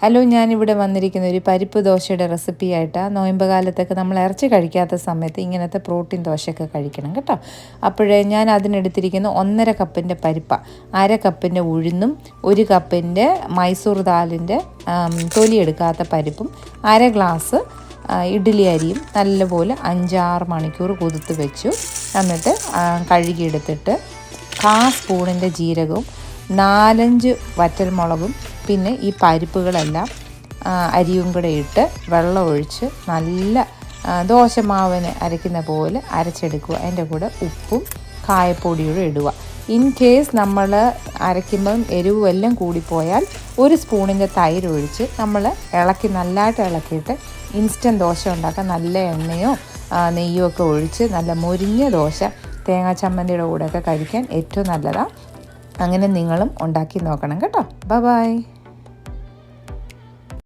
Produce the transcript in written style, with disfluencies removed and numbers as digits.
Hello, ഞാനിവിടെ വന്നിരിക്കുന്ന ഒരു പരിപ്പ് ദോശയുടെ റെസിപ്പിയായിട്ടാണ്. നോയമ്പ് കാലത്തൊക്കെ നമ്മൾ ഇറച്ചി കഴിക്കാത്ത സമയത്ത് ഇങ്ങനത്തെ പ്രോട്ടീൻ ദോശയൊക്കെ കഴിക്കണം കേട്ടോ. അപ്പോഴേ ഞാൻ അതിനെടുത്തിരിക്കുന്ന 1.5 കപ്പിൻ്റെ പരിപ്പാണ്, 1/2 കപ്പിൻ്റെ ഉഴുന്നും 1 കപ്പിൻ്റെ മൈസൂർ ദാലിൻ്റെ തൊലിയെടുക്കാത്ത പരിപ്പും 1/2 ഗ്ലാസ് ഇഡ്ഡലി അരിയും നല്ലപോലെ 5-6 മണിക്കൂർ കുതിർത്ത് വെച്ചു. എന്നിട്ട് കഴുകിയെടുത്തിട്ട് 1/4 സ്പൂണിൻ്റെ ജീരകവും 4-5 വറ്റൽമുളകും പിന്നെ ഈ പരിപ്പുകളെല്ലാം അരിയും കൂടെ ഇട്ട് വെള്ളം ഒഴിച്ച് നല്ല ദോശമാവിന് അരയ്ക്കുന്ന പോലെ അരച്ചെടുക്കുക. അതിൻ്റെ കൂടെ ഉപ്പും കായപ്പൊടിയും ഇടുക. ഇൻ കേസ് നമ്മൾ അരയ്ക്കുമ്പം എരിവും എല്ലാം കൂടിപ്പോയാൽ 1 സ്പൂണിൻ്റെ തൈര് ഒഴിച്ച് നമ്മൾ നല്ലതായിട്ട് ഇളക്കിയിട്ട് ഇൻസ്റ്റൻറ്റ് ദോശ ഉണ്ടാക്കാൻ നല്ല എണ്ണയോ നെയ്യോ ഒക്കെ ഒഴിച്ച് നല്ല മൊരിഞ്ഞ ദോശ തേങ്ങാ ചമ്മന്തിയുടെ കൂടെയൊക്കെ കഴിക്കാൻ ഏറ്റവും നല്ലതാണ്. അങ്ങനെ നിങ്ങളും ഉണ്ടാക്കി നോക്കണം കേട്ടോ. ബൈ.